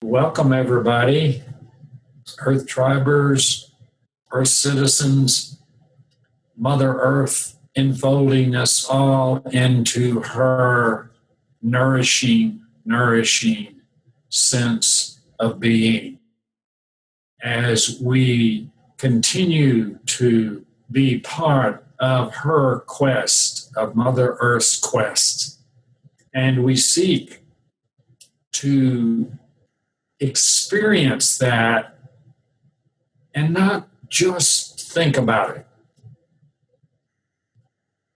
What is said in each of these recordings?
Welcome, everybody, Earth Tribers, Earth citizens, Mother Earth enfolding us all into her nourishing sense of being. As we continue to be part of her quest, of Mother Earth's quest, and we seek to experience that and not just think about it.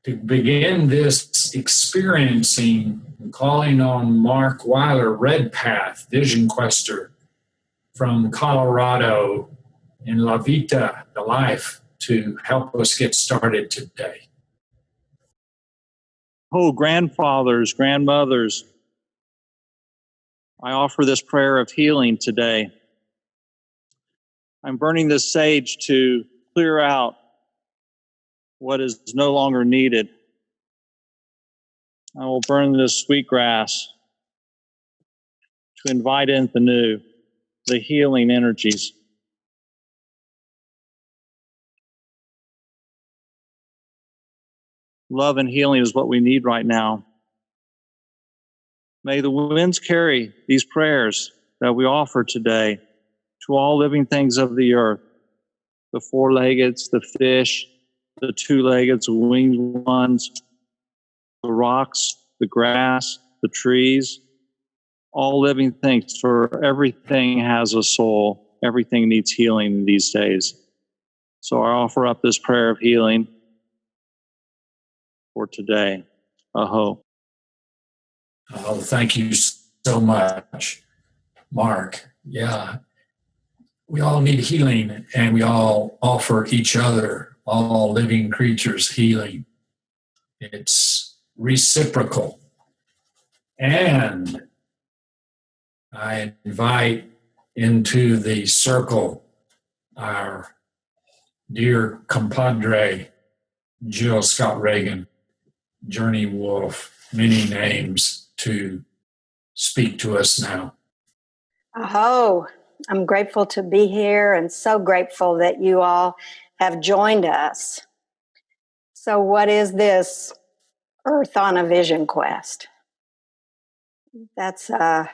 To begin this experiencing, calling on Mark Weiler, Red Path, Vision Quester from Colorado in La Vita, the life, to help us get started today. Oh, grandfathers, grandmothers, I offer this prayer of healing today. I'm burning this sage to clear out what is no longer needed. I will burn this sweet grass to invite in the new, the healing energies. Love and healing is what we need right now. May the winds carry these prayers that we offer today to all living things of the earth, the four-leggeds, the fish, the two-leggeds, the winged ones, the rocks, the grass, the trees, all living things, for everything has a soul. Everything needs healing these days. So I offer up this prayer of healing for today. Aho. Oh, thank you so much, Mark. Yeah, we all need healing, and we all offer each other, all living creatures, healing. It's reciprocal. And I invite into the circle our dear compadre, Jill Scott Reagan, Journey Wolf, many names, to speak to us now. Oh, I'm grateful to be here and so grateful that you all have joined us. So what is this Earth on a Vision Quest? That's a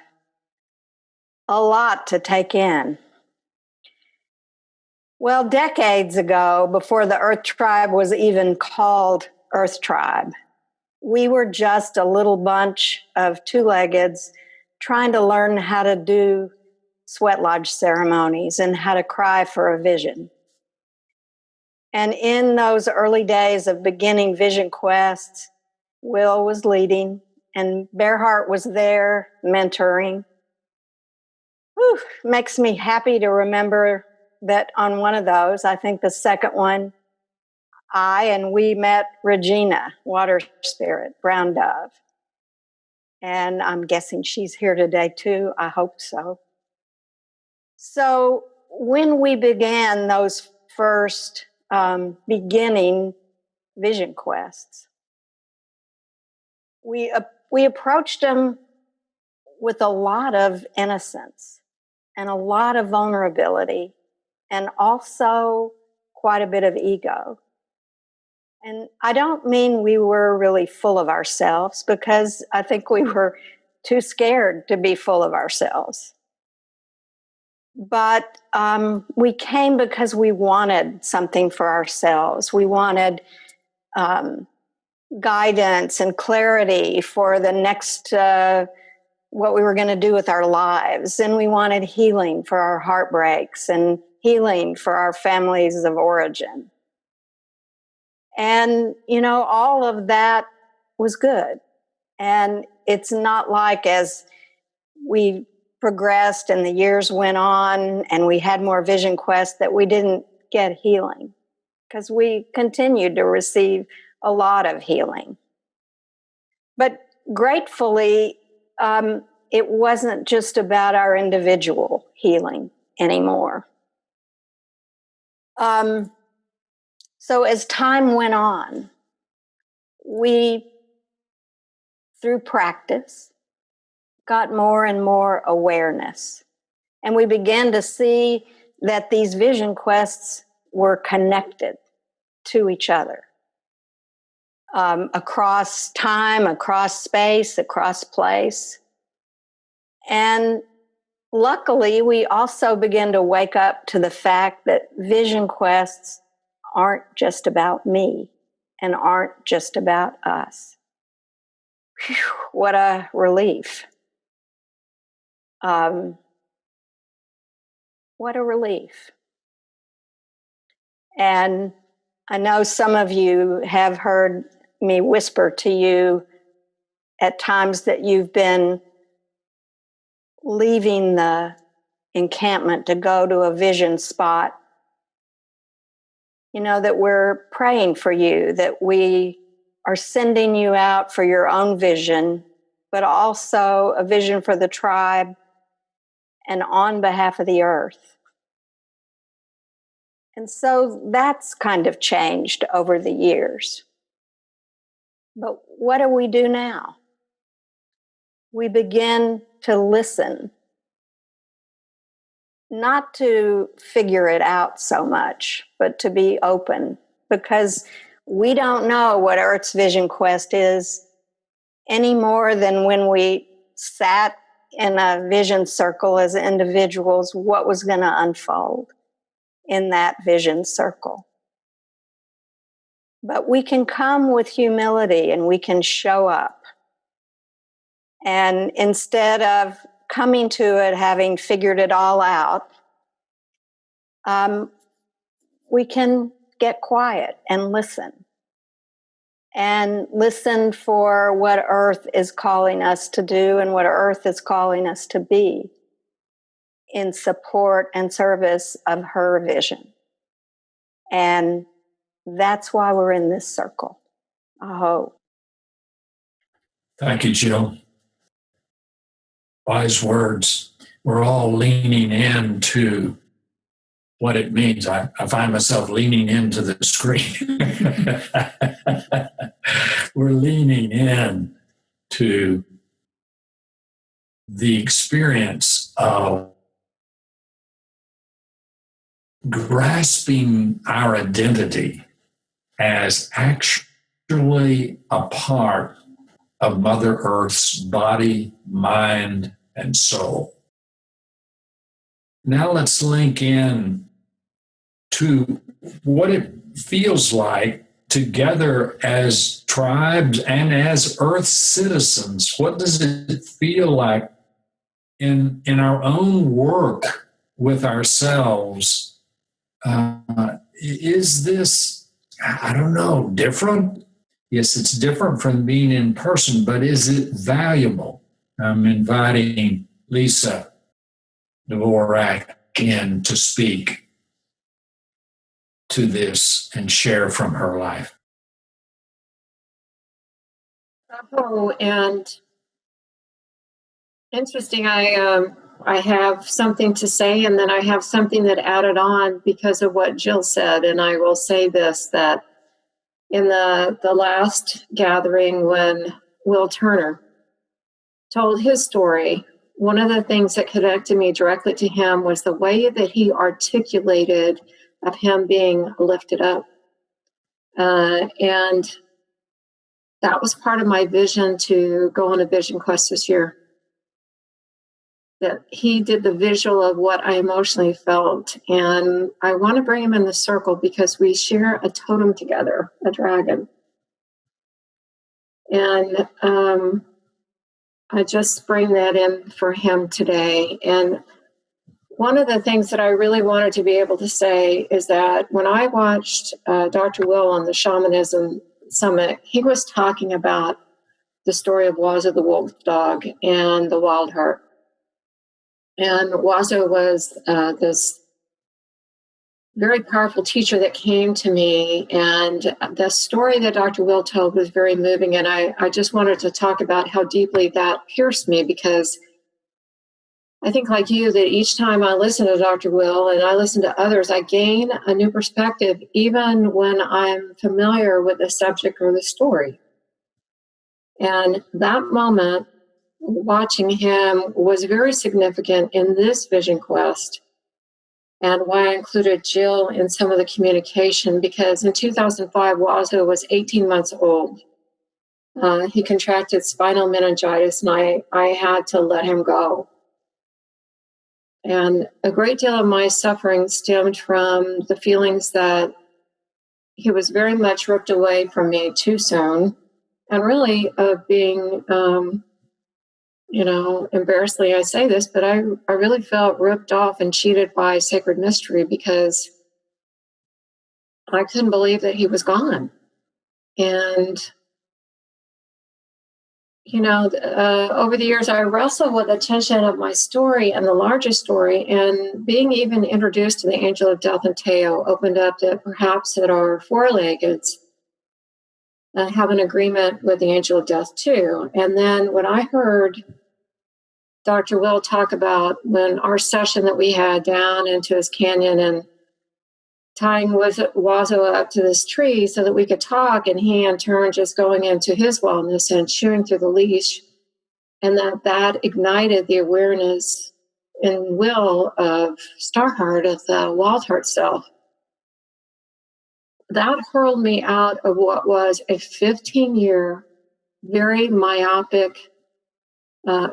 lot to take in. Well, decades ago, before the Earth Tribe was even called Earth Tribe, we were just a little bunch of two-leggeds trying to learn how to do sweat lodge ceremonies and how to cry for a vision. And in those early days of beginning Vision Quests, Will was leading and Bearheart was there mentoring. Whew, makes me happy to remember that on one of those, I think the second one, we met Regina, water spirit, brown dove. And I'm guessing she's here today too. I hope so. So when we began those first beginning Vision Quests, we approached them with a lot of innocence and a lot of vulnerability and also quite a bit of ego. And I don't mean we were really full of ourselves, because I think we were too scared to be full of ourselves. But we came because we wanted something for ourselves. We wanted guidance and clarity for the next, what we were going to do with our lives. And we wanted healing for our heartbreaks and healing for our families of origin. And, all of that was good. And it's not like as we progressed and the years went on and we had more Vision Quests that we didn't get healing, because we continued to receive a lot of healing. But gratefully, it wasn't just about our individual healing anymore. So as time went on, we, through practice, got more and more awareness And we began to see that these vision quests were connected to each other, across time, across space, across place. And luckily, we also began to wake up to the fact that vision quests aren't just about me and aren't just about us. Whew, what a relief. What a relief. And I know some of you have heard me whisper to you at times that you've been leaving the encampment to go to a vision spot. You know, that we're praying for you, that we are sending you out for your own vision, but also a vision for the tribe and on behalf of the earth. And so that's kind of changed over the years. But what do we do now? We begin to listen, not to figure it out so much, but to be open, because we don't know what Earth's Vision Quest is any more than when we sat in a vision circle as individuals, what was going to unfold in that vision circle. But we can come with humility and we can show up. And instead of coming to it having figured it all out, we can get quiet and listen. And listen for what Earth is calling us to do and what Earth is calling us to be in support and service of her vision. And that's why we're in this circle. I hope. Thank you, Jill. Wise words. We're all leaning into what it means. I find myself leaning into the screen. We're leaning in to the experience of grasping our identity as actually a part of Mother Earth's body, mind, and soul. Now let's link in to what it feels like together as tribes and as Earth citizens. What does it feel like in our own work with ourselves? Is this, I don't know, different? Yes, it's different from being in person, but is it valuable? I'm inviting Lisa Dvorak in to speak to this and share from her life. Oh, and interesting. I have something to say, and then I have something that added on because of what Jill said. And I will say this, that in the last gathering when Will Turner told his story, one of the things that connected me directly to him was the way that he articulated of him being lifted up. And that was part of my vision to go on a vision quest this year. That he did the visual of what I emotionally felt. And I want to bring him in the circle because we share a totem together, a dragon. And I just bring that in for him today. And one of the things that I really wanted to be able to say is that when I watched Dr. Will on the Shamanism Summit, he was talking about the story of Wazo the wolf dog and the wild heart. And Wazo was this very powerful teacher that came to me, and the story that Dr. Will told was very moving, and I just wanted to talk about how deeply that pierced me, because I think, like you, that each time I listen to Dr. Will and I listen to others, I gain a new perspective, even when I'm familiar with the subject or the story. And that moment watching him was very significant in this vision quest, and why I included Jill in some of the communication, because in 2005, Wazo was 18 months old. He contracted spinal meningitis, and I had to let him go. And a great deal of my suffering stemmed from the feelings that he was very much ripped away from me too soon, and really of being, embarrassingly I say this, but I really felt ripped off and cheated by Sacred Mystery, because I couldn't believe that he was gone. And over the years, I wrestled with the tension of my story and the larger story, and being even introduced to the angel of death and Teo opened up that perhaps that our four-leggeds have an agreement with the angel of death too. And then when I heard Dr. Will talk about when our session that we had down into his canyon and tying Wazo up to this tree so that we could talk, and he in turn just going into his wellness and chewing through the leash, and that ignited the awareness and will of Starheart, of the Wild Heart self. That hurled me out of what was a 15-year, very myopic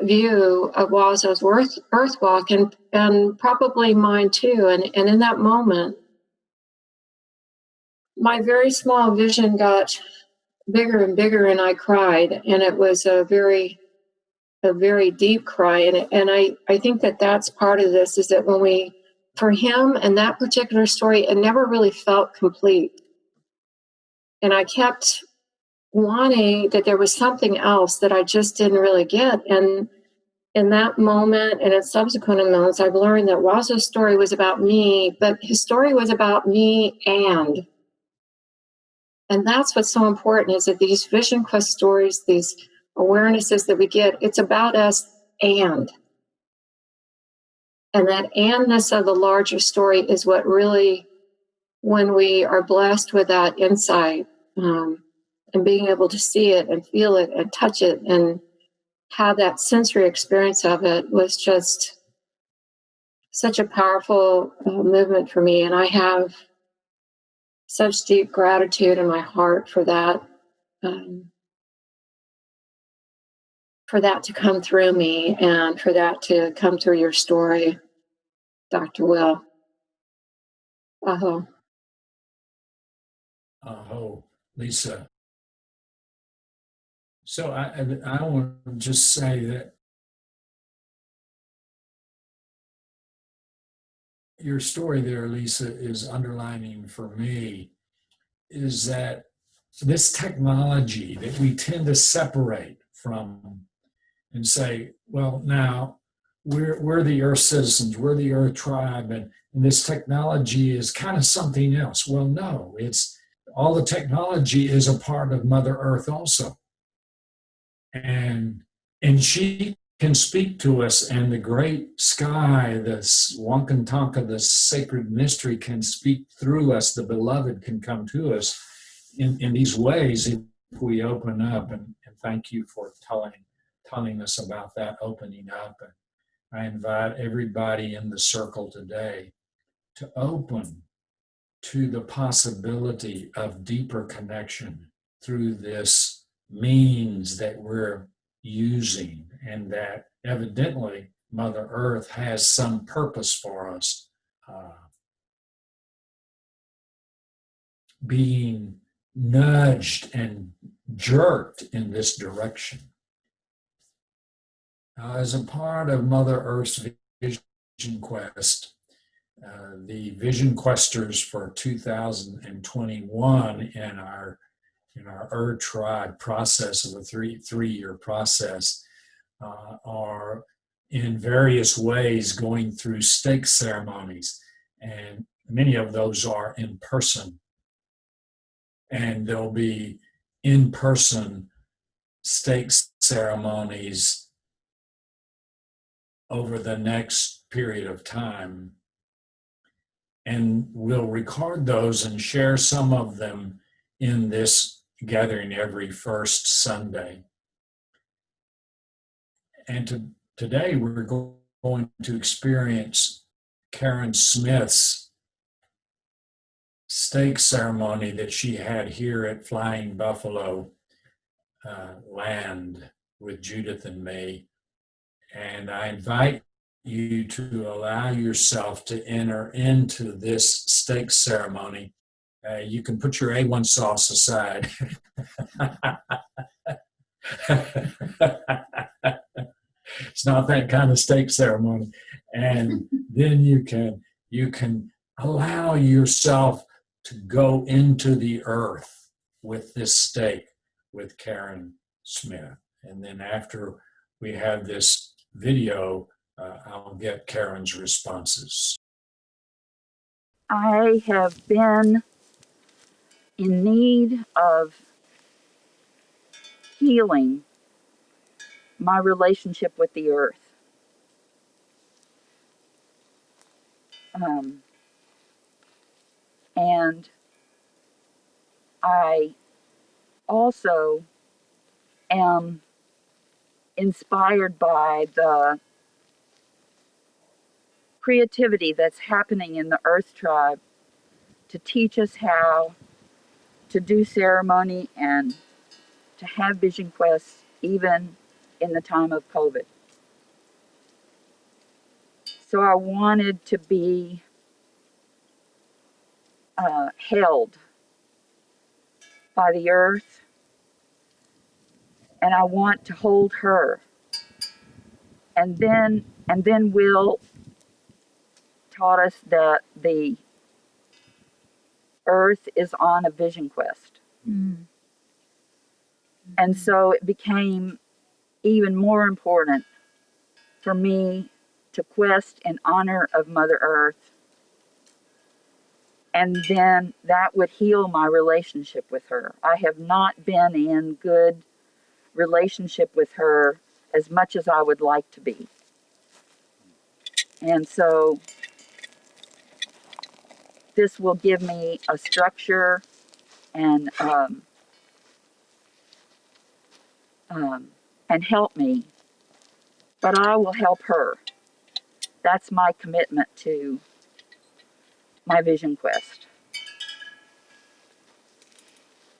view of Wazo's Earth walk, and probably mine too. And in that moment, my very small vision got bigger and bigger, and I cried, and it was a very deep cry. And I think that that's part of this, is that for him and that particular story, it never really felt complete. And I kept wanting that there was something else that I just didn't really get. And in that moment and in subsequent moments, I've learned that Wazo's story was about me, but his story was about me. And that's what's so important, is that these vision quest stories, these awarenesses that we get, it's about us and that andness of the larger story is what really, when we are blessed with that insight, and being able to see it and feel it and touch it and have that sensory experience of it, was just such a powerful movement for me. And I have such deep gratitude in my heart for that to come through me, and for that to come through your story, Dr. Will. Aho. Aho, Lisa. So I want to just say that your story there, Lisa, is underlining for me is that this technology that we tend to separate from and say, well, now we're the Earth citizens, we're the Earth tribe, and this technology is kind of something else. Well, no, it's all the technology is a part of Mother Earth also. And she can speak to us, and the great sky, the Wankantanka, the sacred mystery can speak through us. The beloved can come to us in these ways if we open up. And thank you for telling us about that opening up. And I invite everybody in the circle today to open to the possibility of deeper connection through this means that we're using, and that evidently Mother Earth has some purpose for us, being nudged and jerked in this direction. As a part of Mother Earth's Vision Quest, the Vision Questers for 2021 in our Earth Tribe process of a three-year process are in various ways going through stake ceremonies, and many of those are in person. And there'll be in-person stake ceremonies over the next period of time. And we'll record those and share some of them in this gathering every first Sunday. And today we're going to experience Karen Smith's stake ceremony that she had here at Flying Buffalo Land with Judith and me. And I invite you to allow yourself to enter into this stake ceremony. You can put your A1 sauce aside. It's not that kind of stake ceremony. And then you can allow yourself to go into the earth with this stake with Karen Smith. And then after we have this video, I'll get Karen's responses. I have been in need of healing my relationship with the earth. And I also am inspired by the creativity that's happening in the Earth Tribe to teach us how to do ceremony and to have vision quests even in the time of COVID. So I wanted to be held by the earth, and I want to hold her. And then Will taught us that the earth is on a vision quest. Mm. And so it became even more important for me to quest in honor of Mother Earth. And then that would heal my relationship with her. I have not been in good relationship with her as much as I would like to be. And so this will give me a structure and help me, but I will help her. That's my commitment to my vision quest.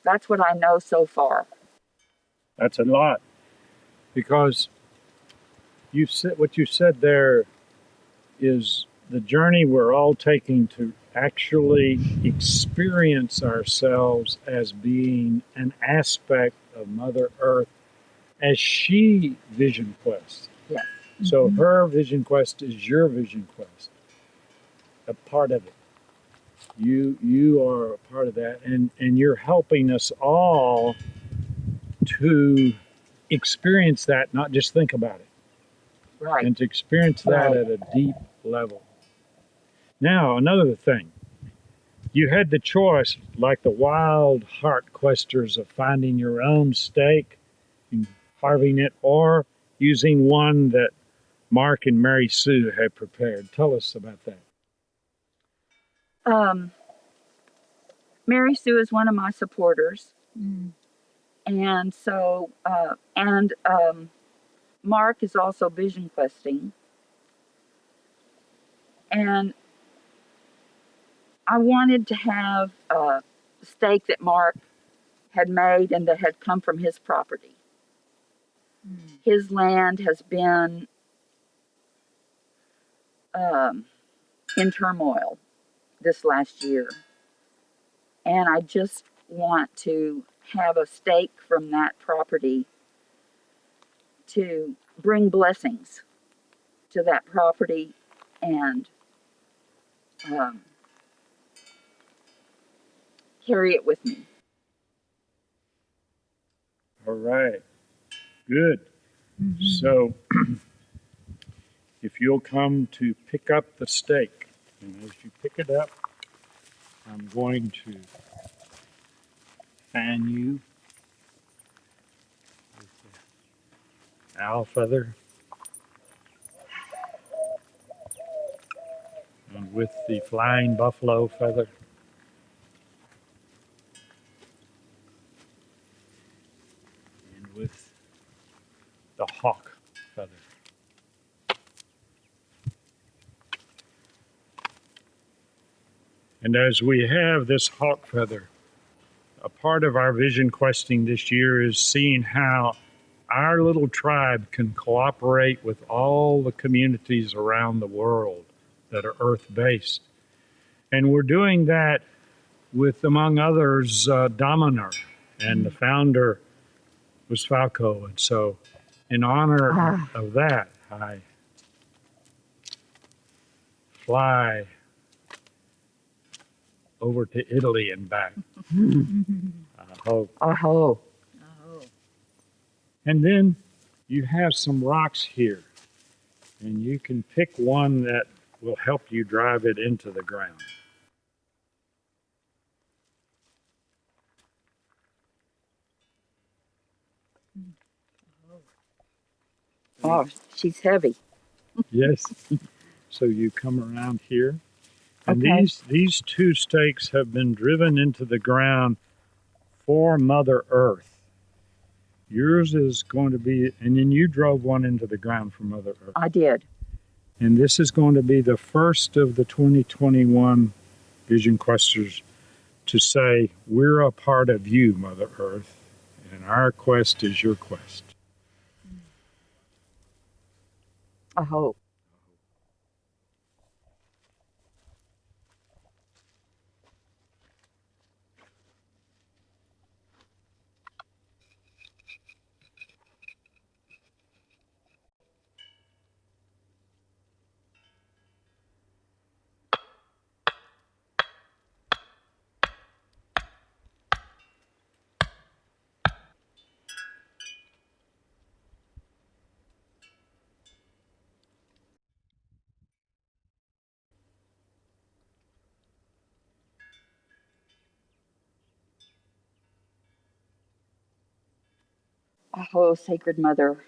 That's what I know so far. That's a lot, because you said what you said there is the journey we're all taking to actually experience ourselves as being an aspect of Mother Earth as she vision quests. Yeah. So her vision quest is your vision quest, a part of it. You are a part of that, and you're helping us all to experience that, not just think about it. Right. And to experience that at a deep level. Now, another thing, you had the choice, like the wild heart questers, of finding your own stake and carving it, or using one that Mark and Mary Sue had prepared. Tell us about that. Mary Sue is one of my supporters. And so, Mark is also vision questing. And I wanted to have a stake that Mark had made and that had come from his property. His land has been in turmoil this last year. And I just want to have a stake from that property to bring blessings to that property and carry it with me. All right. Good. So, if you'll come to pick up the stake, and as you pick it up, I'm going to fan you with the owl feather and with the flying buffalo feather. And with the hawk feather. And as we have this hawk feather, a part of our vision questing this year is seeing how our little tribe can cooperate with all the communities around the world that are earth based. And we're doing that with, among others, Dominer, and the founder was Falco. And so, in honor of that, I fly over to Italy and back. Aho. Aho. And then you have some rocks here, and you can pick one that will help you drive it into the ground. Oh, she's heavy. Yes. So you come around here, and Okay. these two stakes have been driven into the ground for Mother Earth. Yours is going to be, and then you drove one into the ground for Mother Earth. I did. And this is going to be the first of the 2021 Vision Questers to say, we're a part of you, Mother Earth, and our quest is your quest. Aho. Aho, Sacred Mother.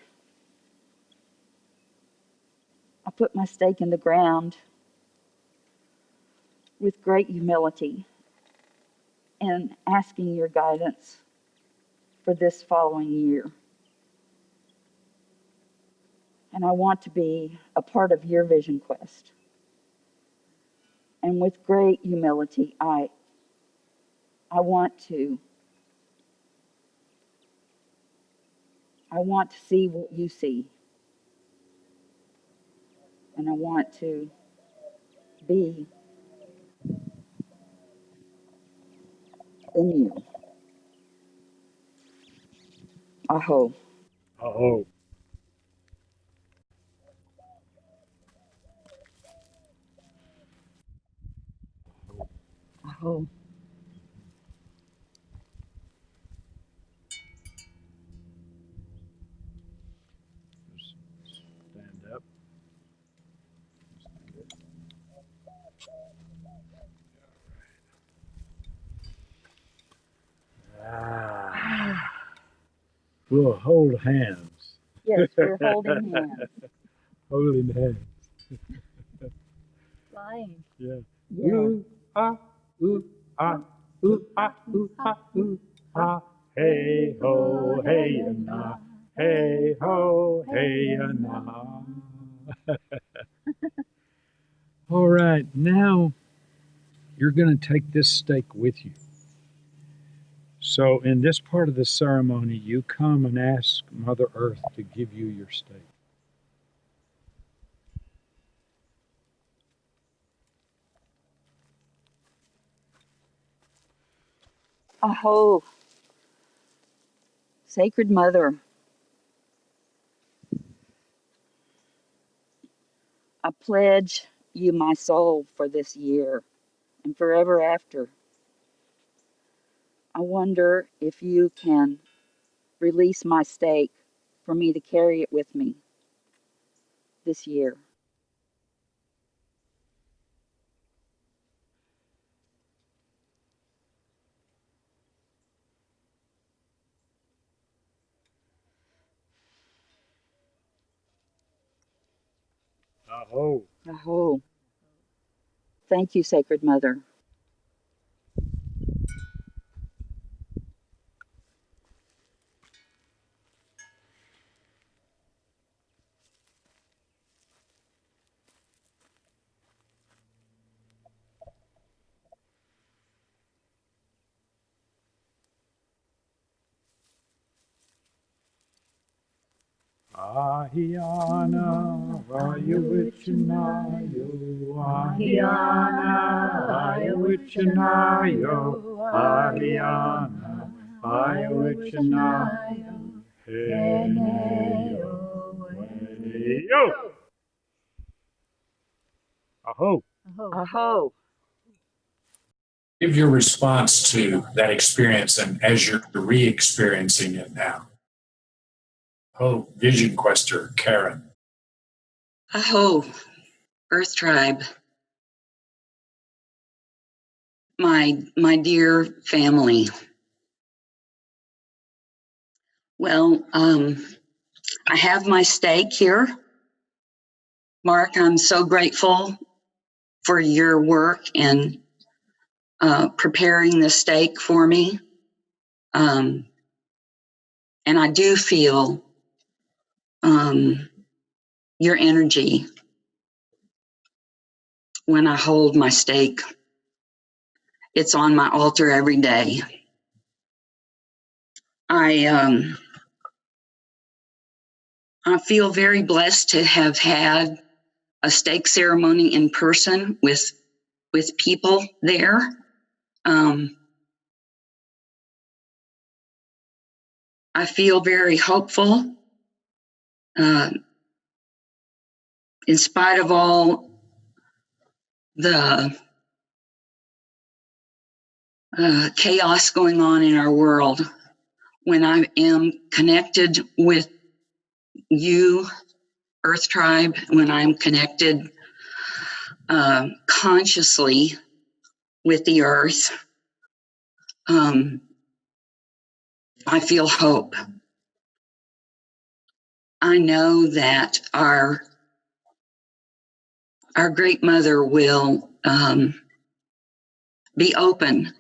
I put my stake in the ground with great humility and asking your guidance for this following year. And I want to be a part of your vision quest. And with great humility, I want to see what you see. And I want to be in you. Aho. Oh, Aho. just stand up. Ah, we'll hold hands. Yes, we're holding hands. Holding hands. Flying. Yeah. Yeah. Ooh, ah, ooh, ah, ooh, ah, ooh, ah, ooh, ah. Hey ho, hey ya na. Hey ho, hey ya na. All right, now you're going to take this stake with you. So, in this part of the ceremony, you come and ask Mother Earth to give you your stake. Aho. Sacred Mother. I pledge you my soul for this year and forever after. I wonder if you can release my stake for me to carry it with me this year. Aho. Aho. Thank you, Sacred Mother. Ahiana, Ayawichanayo, Ahiana, Ayawichanayo, Ahiana, Ayawichanayo, Heneyo, Heneyo. Aho. Aho. Give your response to that experience and as you're re-experiencing it now. Oh, Vision Quester, Karen. Aho, Earth Tribe. My dear family. Well, I have my steak here. Mark, I'm so grateful for your work in preparing the steak for me. And I do feel your energy when I hold my steak. It's on my altar every day. I feel very blessed to have had a steak ceremony in person with people there. I feel very hopeful. In spite of all the chaos going on in our world, when I am connected with you, Earth Tribe, when I'm connected consciously with the earth, I feel hope. I know that our Great Mother will be open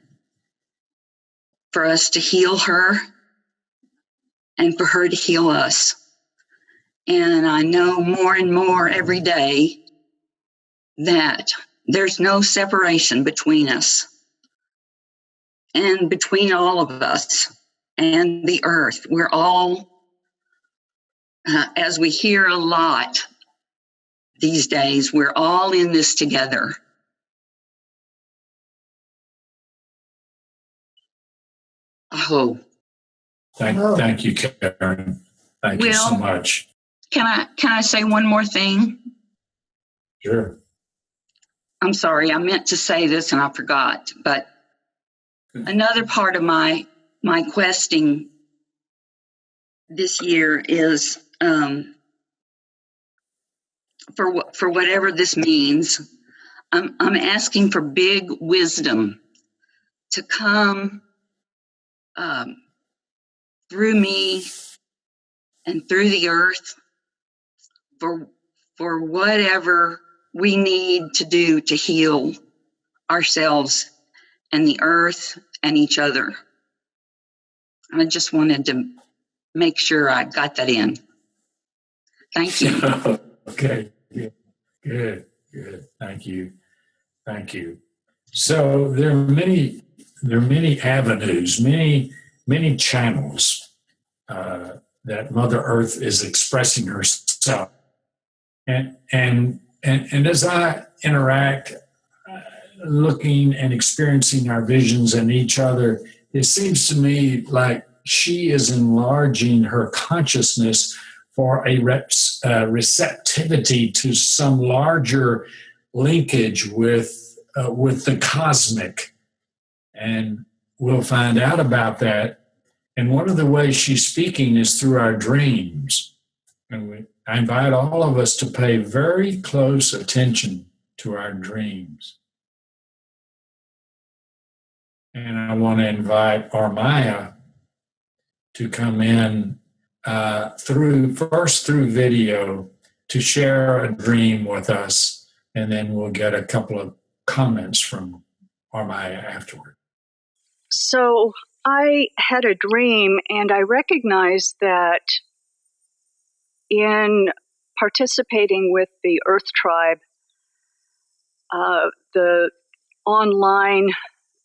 for us to heal her and for her to heal us. And I know more and more every day that there's no separation between us and between all of us and the earth. We're all, as we hear a lot these days, we're all in this together. Oh. Thank you, Karen. Thank you so much. Can I say one more thing? Sure. I'm sorry, I meant to say this and I forgot, but another part of my questing this year is for whatever this means, I'm asking for big wisdom to come through me and through the earth for whatever we need to do to heal ourselves and the earth and each other. I just wanted to make sure I got that in. Thank you. Okay. Good. Thank you. So there are many avenues, many channels that Mother Earth is expressing herself. And as I interact, looking and experiencing our visions and each other, it seems to me like she is enlarging her consciousness for a receptivity to some larger linkage with the cosmic. And we'll find out about that. And one of the ways she's speaking is through our dreams. And I invite all of us to pay very close attention to our dreams. And I want to invite Armaya to come in through video to share a dream with us, and then we'll get a couple of comments from Armaya afterward. So I had a dream, and I recognized that in participating with the Earth Tribe, the online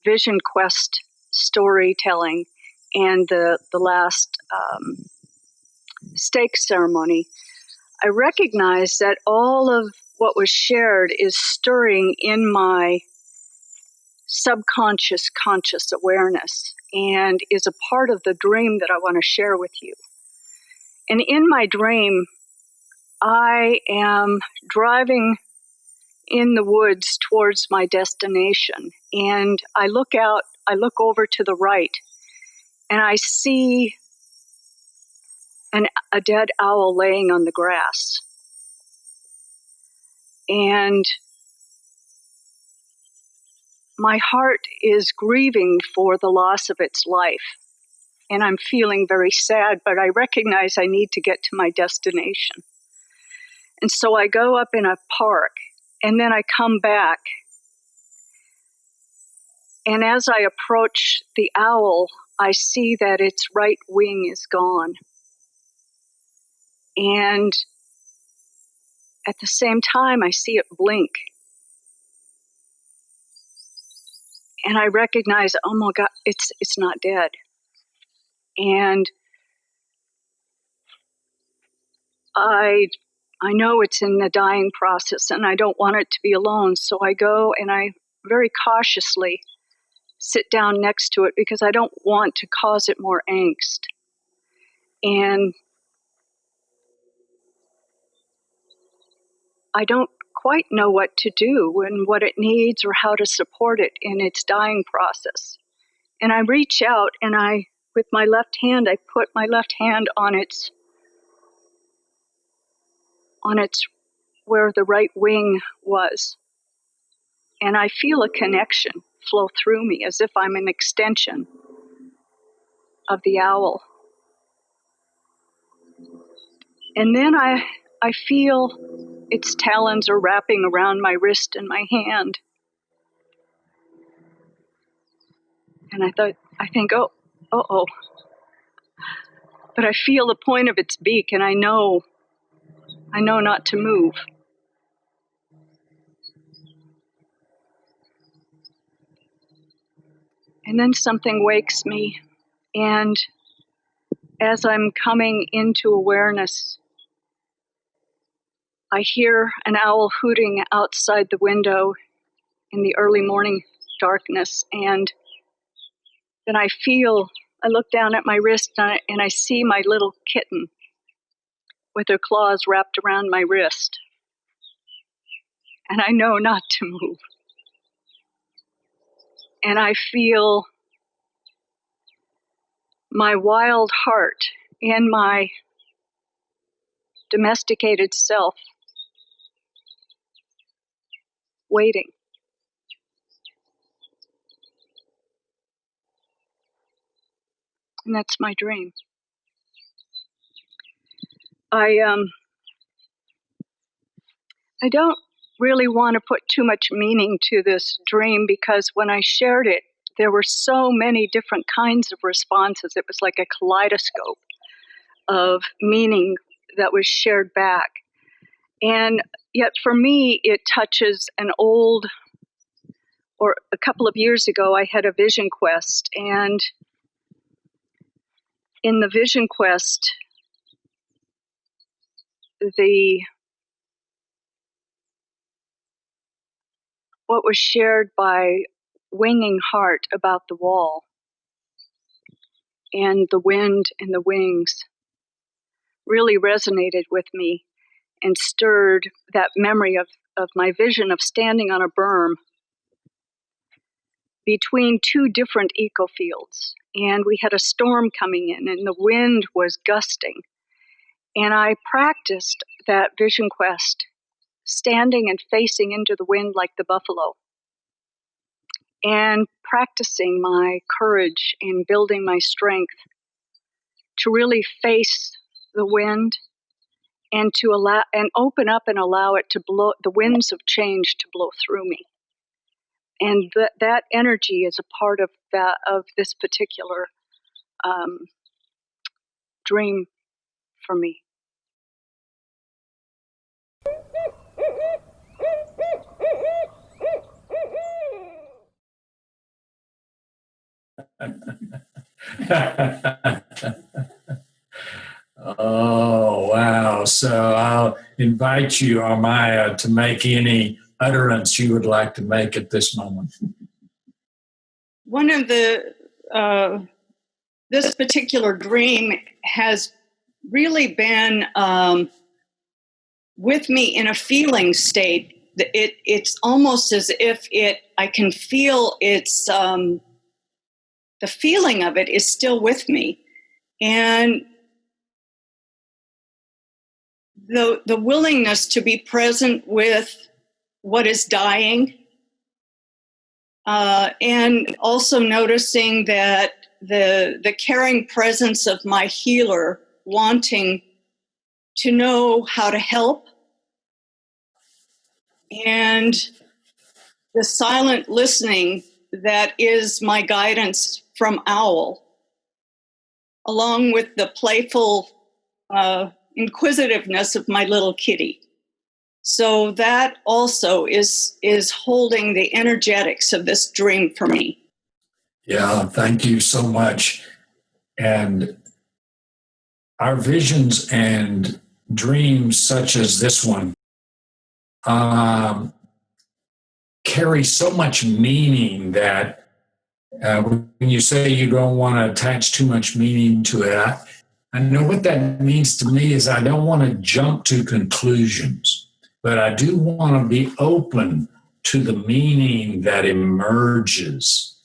Vision Quest storytelling, and the last stake ceremony, I recognize that all of what was shared is stirring in my subconscious conscious awareness and is a part of the dream that I want to share with you. And in my dream, I am driving in the woods towards my destination, and I look over to the right, and I see a dead owl laying on the grass. And my heart is grieving for the loss of its life. And I'm feeling very sad, but I recognize I need to get to my destination. And so I go up in a park, and then I come back. And as I approach the owl, I see that its right wing is gone. And at the same time, I see it blink. And I recognize, oh my God, it's not dead. And I know it's in the dying process, and I don't want it to be alone. So I go and I very cautiously sit down next to it because I don't want to cause it more angst. And I don't quite know what to do and what it needs or how to support it in its dying process. And I reach out and with my left hand, I put my left hand on its where the right wing was. And I feel a connection flow through me as if I'm an extension of the owl. And then I feel its talons are wrapping around my wrist and my hand. And I think, oh. But I feel the point of its beak, and I know not to move. And then something wakes me, and as I'm coming into awareness, I hear an owl hooting outside the window in the early morning darkness, and then I look down at my wrist and I see my little kitten with her claws wrapped around my wrist. And I know not to move. And I feel my wild heart and my domesticated self waiting. And that's my dream. I don't really want to put too much meaning to this dream because when I shared it, there were so many different kinds of responses. It was like a kaleidoscope of meaning that was shared back. And yet for me, it touches a couple of years ago, I had a vision quest. And in the vision quest, what was shared by Winging Heart about the wall and the wind and the wings really resonated with me and stirred that memory of my vision of standing on a berm between two different ecofields. And we had a storm coming in and the wind was gusting. And I practiced that vision quest, standing and facing into the wind like the buffalo, and practicing my courage and building my strength to really face the wind and to allow and open up and allow it to blow, the winds of change to blow through me. And that energy is a part of this particular dream for me. Oh, well. So I'll invite you, Armaya, to make any utterance you would like to make at this moment. One of the, this particular dream has really been with me in a feeling state. It's almost as if I can feel it's, the feeling of it is still with me. And the willingness to be present with what is dying, and also noticing that the caring presence of my healer wanting to know how to help, and the silent listening that is my guidance from Owl, along with the playful inquisitiveness of my little kitty. So that also is holding the energetics of this dream for me. Yeah, thank you so much. And our visions and dreams such as this one carry so much meaning that when you say you don't want to attach too much meaning to it, I know what that means to me is I don't want to jump to conclusions, but I do want to be open to the meaning that emerges.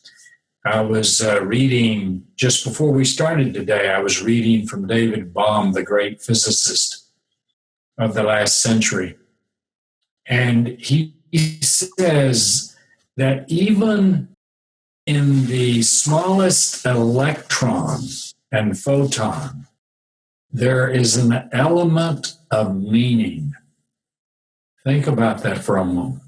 I was reading, just before we started today, I was reading from David Bohm, the great physicist of the last century. And he says that even in the smallest electron and photon, there is an element of meaning. Think about that for a moment.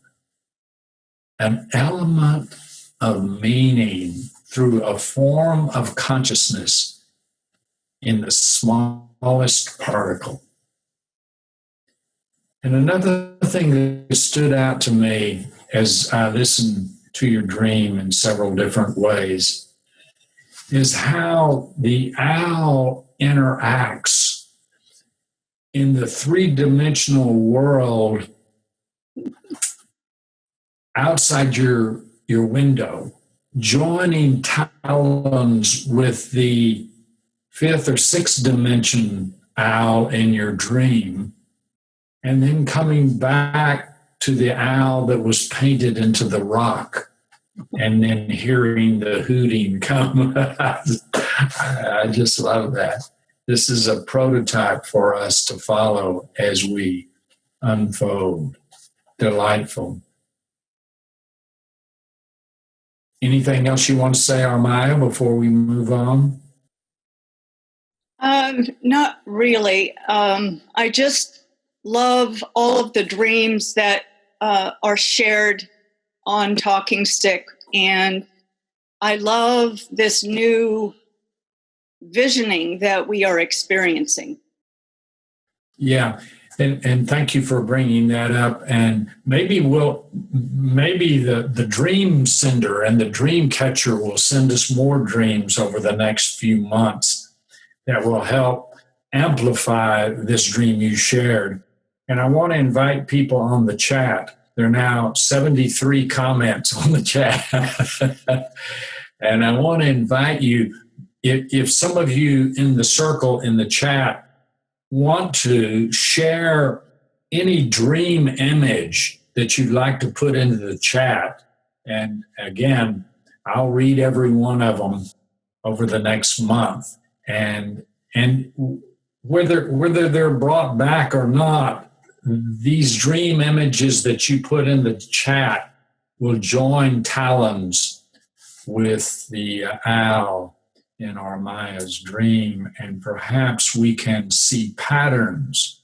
An element of meaning through a form of consciousness in the smallest particle. And another thing that stood out to me as I listened to your dream in several different ways is how the owl interacts in the three-dimensional world outside your window, joining talons with the fifth or sixth dimension owl in your dream, and then coming back to the owl that was painted into the rock, and then hearing the hooting come. I just love that. This is a prototype for us to follow as we unfold. Delightful. Anything else you want to say, Armaya, before we move on? Not really. I just love all of the dreams that are shared on Talking Stick. And I love this new visioning that we are experiencing. Yeah. And thank you for bringing that up. And maybe the dream sender and the dream catcher will send us more dreams over the next few months that will help amplify this dream you shared. And I want to invite people on the chat. There are now 73 comments on the chat. And I want to invite you, if some of you in the circle in the chat want to share any dream image that you'd like to put into the chat, and again, I'll read every one of them over the next month, and whether they're brought back or not, these dream images that you put in the chat will join talons with the owl in Armaya's dream, and perhaps we can see patterns,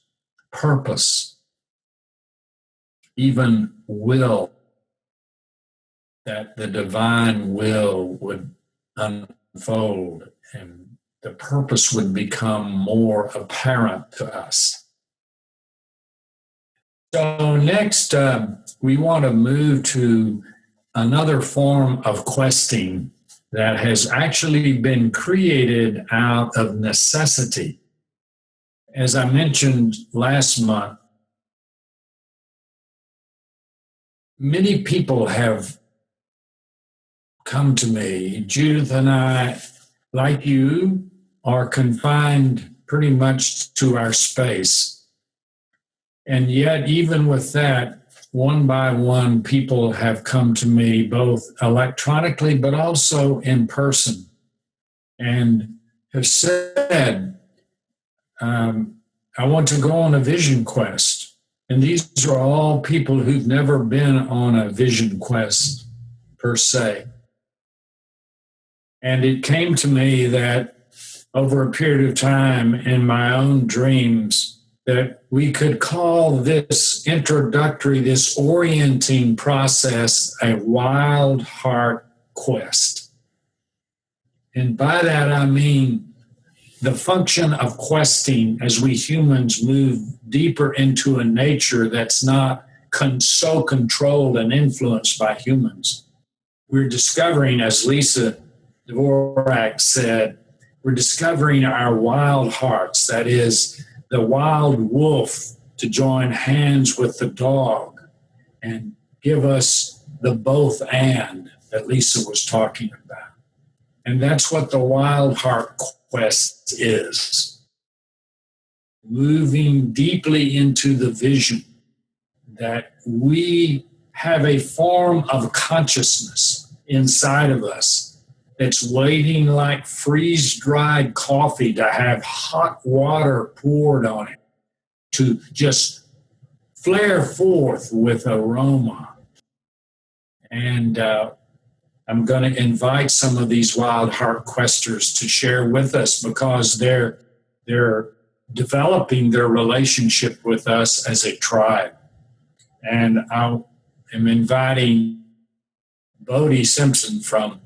purpose, even will, that the divine will would unfold and the purpose would become more apparent to us. So next, we want to move to another form of questing that has actually been created out of necessity. as I mentioned last month, many people have come to me. Judith and I, like you, are confined pretty much to our space. And yet, even with that, one by one, people have come to me both electronically but also in person and have said, I want to go on a vision quest. And these are all people who've never been on a vision quest per se. And it came to me that over a period of time in my own dreams, that we could call this introductory, this orienting process, a wild heart quest. And by that, I mean the function of questing as we humans move deeper into a nature that's not so controlled and influenced by humans. We're discovering, as Lisa Dvorak said, we're discovering our wild hearts, that is, the wild wolf to join hands with the dog and give us the both and that Lisa was talking about. And that's what the wild heart quest is. Moving deeply into the vision that we have a form of consciousness inside of us that's waiting like freeze-dried coffee to have hot water poured on it, to just flare forth with aroma. And I'm going to invite some of these wild heart questers to share with us because they're developing their relationship with us as a tribe. And I am inviting Bodie Simpson from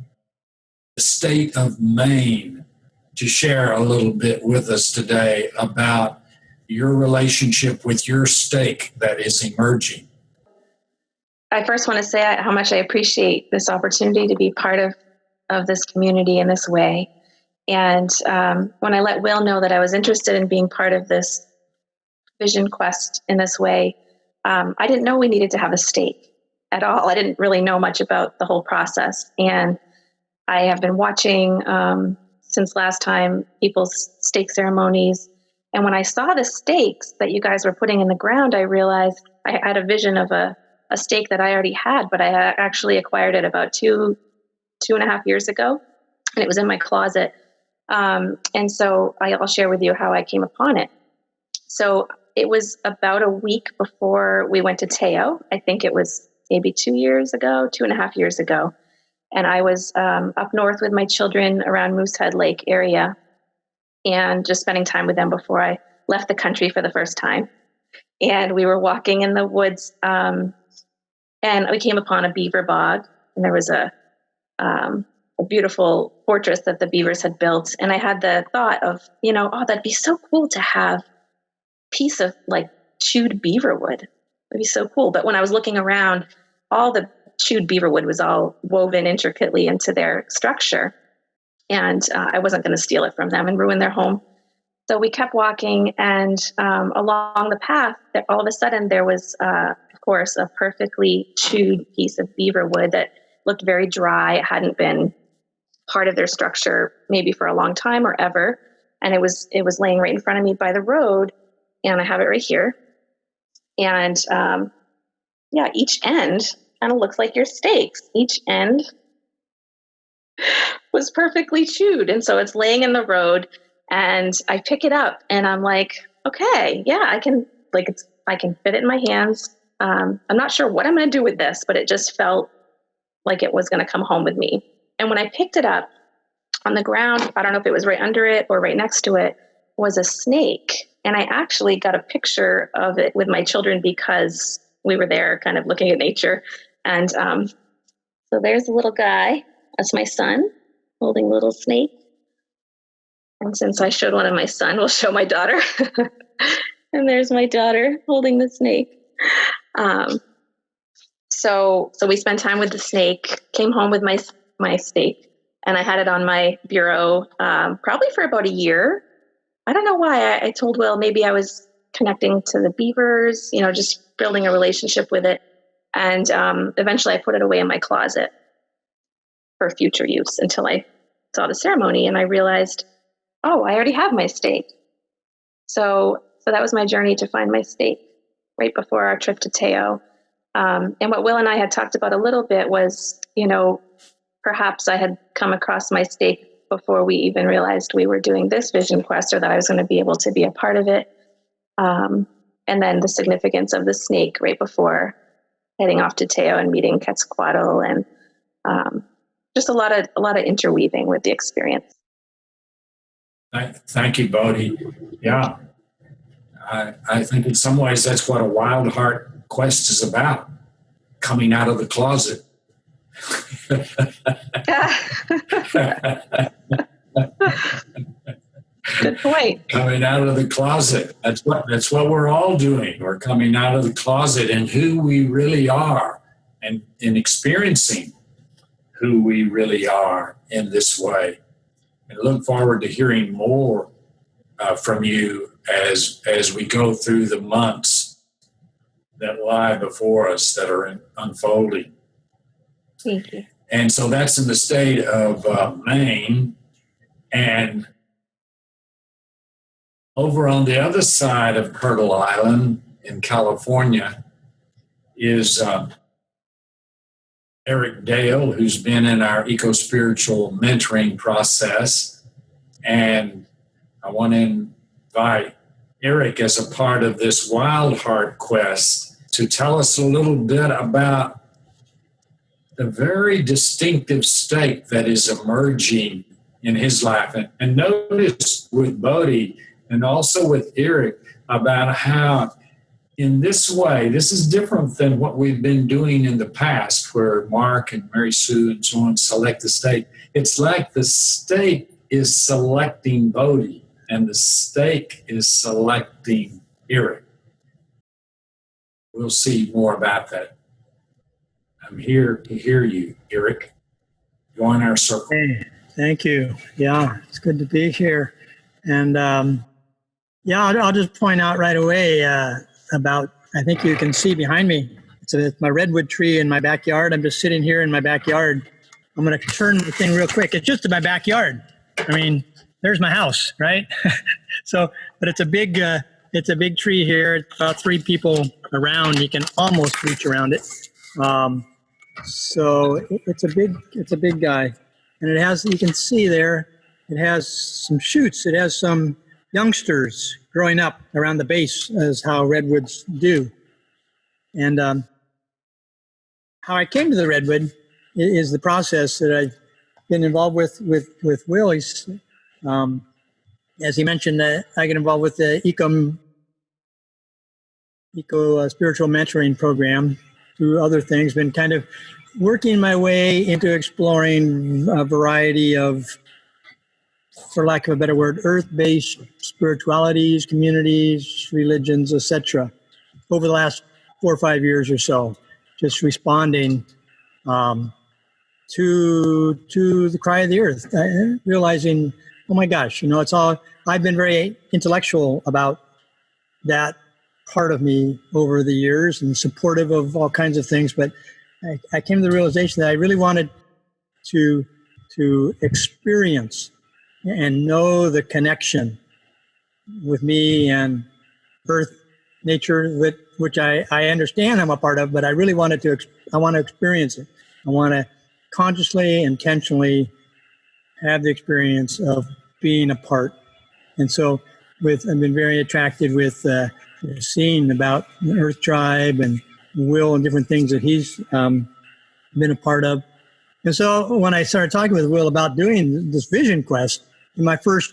the state of Maine to share a little bit with us today about your relationship with your stake that is emerging. I first want to say how much I appreciate this opportunity to be part of this community in this way. And when I let Will know that I was interested in being part of this vision quest in this way, I didn't know we needed to have a stake at all. I didn't really know much about the whole process. And I have been watching since last time people's stake ceremonies. And when I saw the stakes that you guys were putting in the ground, I realized I had a vision of a stake that I already had, but I actually acquired it about two and a half years ago. And it was in my closet. And so I'll share with you how I came upon it. So it was about a week before we went to Teo. I think it was maybe 2 years ago, 2.5 years ago. And I was up north with my children around Moosehead Lake area and just spending time with them before I left the country for the first time. And we were walking in the woods and we came upon a beaver bog, and there was a beautiful fortress that the beavers had built. And I had the thought of, that'd be so cool to have a piece of like chewed beaver wood. It'd be so cool. But when I was looking around, all the chewed beaver wood was all woven intricately into their structure. And I wasn't going to steal it from them and ruin their home. So we kept walking, and along the path, all of a sudden there was, of course, a perfectly chewed piece of beaver wood that looked very dry. It hadn't been part of their structure maybe for a long time or ever. And it was laying right in front of me by the road, and I have it right here. And each end kind of looks like your stakes. Each end was perfectly chewed. And so it's laying in the road, and I pick it up and I'm like, okay, yeah, I can fit it in my hands. I'm not sure what I'm going to do with this, but it just felt like it was going to come home with me. And when I picked it up on the ground, I don't know if it was right under it or right next to it, was a snake. And I actually got a picture of it with my children because we were there kind of looking at nature. And so there's a little guy. That's my son holding a little snake. And since I showed one of my son, we'll show my daughter. And there's my daughter holding the snake. So we spent time with the snake, came home with my snake, and I had it on my bureau probably for about a year. I don't know why I told Will maybe I was connecting to the beavers, just building a relationship with it. And eventually I put it away in my closet for future use until I saw the ceremony and I realized, oh, I already have my stake. So that was my journey to find my stake right before our trip to Teo. And what Will and I had talked about a little bit was, perhaps I had come across my stake before we even realized we were doing this vision quest, or that I was going to be able to be a part of it. And then the significance of the snake right before heading off to Teo and meeting Quetzalcoatl, and just a lot of interweaving with the experience. Thank you, Bodhi. Yeah, I think in some ways that's what a Wild Heart quest is about, coming out of the closet. Good point. Coming out of the closet. That's what we're all doing. We're coming out of the closet and who we really are, and experiencing who we really are in this way. And look forward to hearing more from you as we go through the months that lie before us that are unfolding. Thank you. And so that's in the state of Maine. And over on the other side of Turtle Island in California is Eric Dale, who's been in our eco-spiritual mentoring process. And I want to invite Eric as a part of this Wild Heart quest to tell us a little bit about the very distinctive state that is emerging in his life. And notice with Bodhi and also with Eric about how in this way, this is different than what we've been doing in the past where Mark and Mary Sue and so on select the state. It's like the state is selecting Bodhi and the stake is selecting Eric. We'll see more about that. I'm here to hear you, Eric. Join our circle. Hey, thank you. Yeah, it's good to be here. And I'll just point out right away about, I think you can see behind me, it's my redwood tree in my backyard. I'm just sitting here in my backyard. I'm going to turn the thing real quick. It's just in my backyard. I mean, there's my house, right? But it's a big tree here. It's about 3 people around. You can almost reach around it. So it's a big guy, and it has, you can see there, it has some shoots. It has some youngsters growing up around the base, as how redwoods do. And how I came to the redwood is the process that I've been involved with Will. He's, as he mentioned, I get involved with the eco spiritual mentoring program through other things, been kind of working my way into exploring a variety of, for lack of a better word, earth-based spiritualities, communities, religions, etc. over the last 4 or 5 years or so, just responding to the cry of the earth, realizing, oh my gosh, it's all, I've been very intellectual about that part of me over the years and supportive of all kinds of things, but I came to the realization that I really wanted to experience and know the connection with me and earth, nature, which I understand I'm a part of, but I really wanted to, I want to experience it. I want to consciously, intentionally have the experience of being a part. And so I've been very attracted with seeing about the Earth Tribe and Will and different things that he's been a part of. And so when I started talking with Will about doing this vision quest, in my first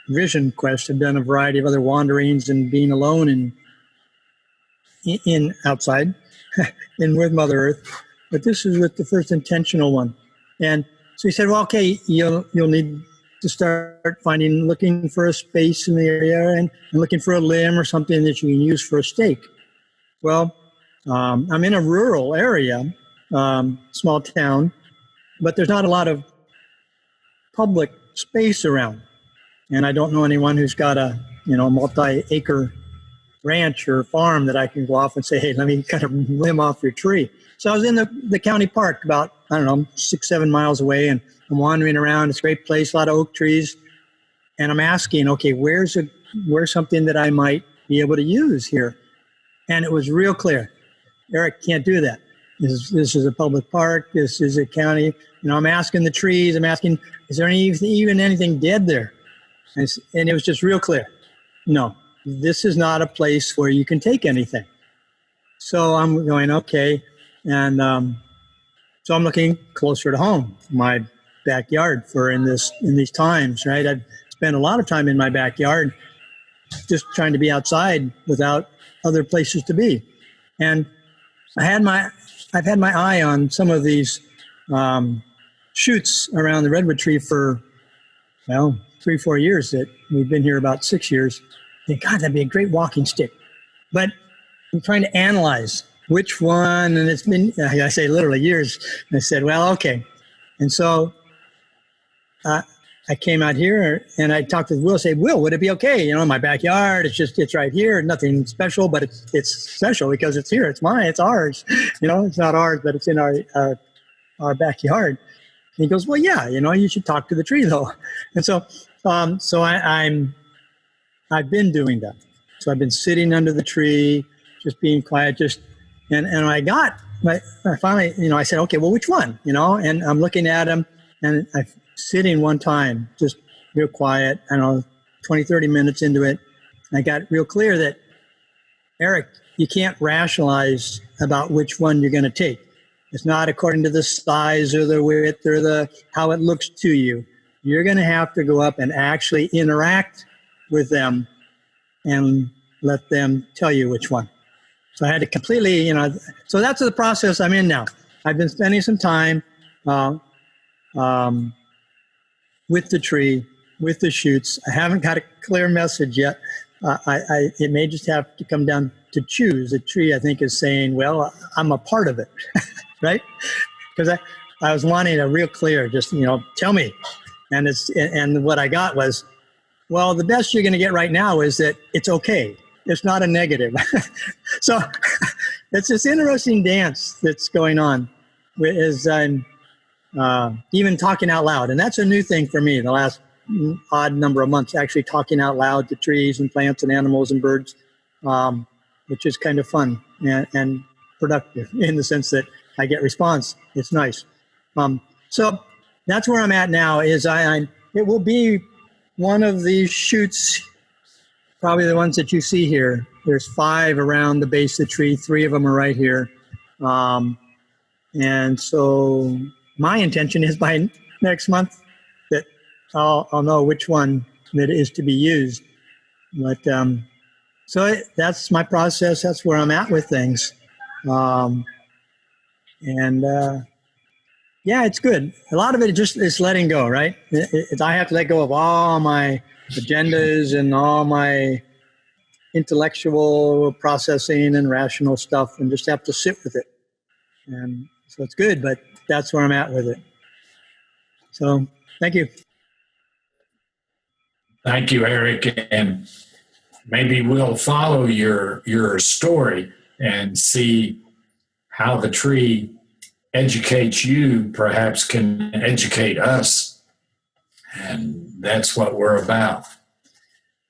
vision quest, I've done a variety of other wanderings and being alone and in outside and with Mother Earth. But this is with the first intentional one. And so he said, well, okay, you'll need to start looking for a space in the area and looking for a limb or something that you can use for a stake. Well, I'm in a rural area, small town, but there's not a lot of public space around. and I don't know anyone who's got a, multi-acre ranch or farm that I can go off and say, hey, let me cut a limb off your tree. So I was in the county park about, 6-7 miles away, and I'm wandering around. It's a great place, a lot of oak trees. And I'm asking, okay, where's something that I might be able to use here? And it was real clear. Eric, can't do that. This is a public park. This is a county. I'm asking the trees. I'm asking, is there even anything dead there? And it was just real clear. No, this is not a place where you can take anything. So I'm going, okay. And so I'm looking closer to home, my backyard in these times, right? I've spent a lot of time in my backyard just trying to be outside without other places to be. And I've had my eye on some of these shoots around the redwood tree for, 3-4 years. That we've been here about 6 years. I think, God, that'd be a great walking stick. But I'm trying to analyze which one, and it's been, I say literally years. And I said, well, okay. And so I came out here and I talked with Will, say, Will, would it be okay? In my backyard, it's right here, nothing special, but it's special because it's here. It's mine, it's ours. It's not ours, but it's in our backyard. And he goes, well, yeah, you should talk to the tree though. And so I've been doing that. So I've been sitting under the tree, just being quiet, and I finally, I said, okay, well, which one? And I'm looking at him, and I'm sitting one time, just real quiet, 20, 30 minutes into it. I got real clear that, Eric, you can't rationalize about which one you're going to take. It's not according to the size or the width or how it looks to you. You're going to have to go up and actually interact with them and let them tell you which one. So I had to completely, so that's the process I'm in now. I've been spending some time with the tree, with the shoots. I haven't got a clear message yet. It may just have to come down to choose. The tree, I think, is saying, well, I'm a part of it, right? Because I was wanting a real clear, just, tell me. And what I got was, well, the best you're going to get right now is that it's okay. It's not a negative. So it's this interesting dance that's going on as I'm even talking out loud. And that's a new thing for me in the last odd number of months, actually talking out loud to trees and plants and animals and birds, which is kind of fun and productive in the sense that I get response. It's nice. So that's where I'm at now is it will be one of these shoots, probably the ones that you see here. There's 5 around the base of the tree. 3 of them are right here. And so my intention is by next month that I'll know which one that is to be used. But that's my process. That's where I'm at with things. Yeah, it's good. A lot of it just is letting go, right? I have to let go of all my agendas and all my intellectual processing and rational stuff and just have to sit with it. And so it's good, but that's where I'm at with it. So thank you. Thank you, Eric. And maybe we'll follow your story and see how the tree educates you, perhaps can educate us. And that's what we're about.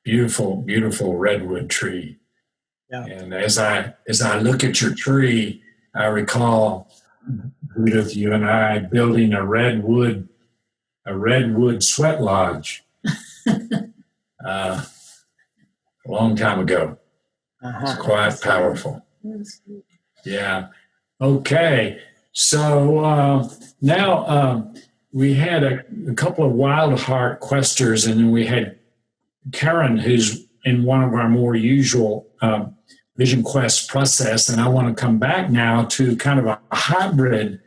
Beautiful, beautiful redwood tree. Yeah. And as I look at your tree, I recall, Judith, you and I building a redwood sweat lodge a long time ago. It's quite powerful. Yeah. Okay. So now we had a couple of Wild Heart questers, and then we had Karen, who's in one of our more usual Vision Quest process. And I want to come back now to kind of a hybrid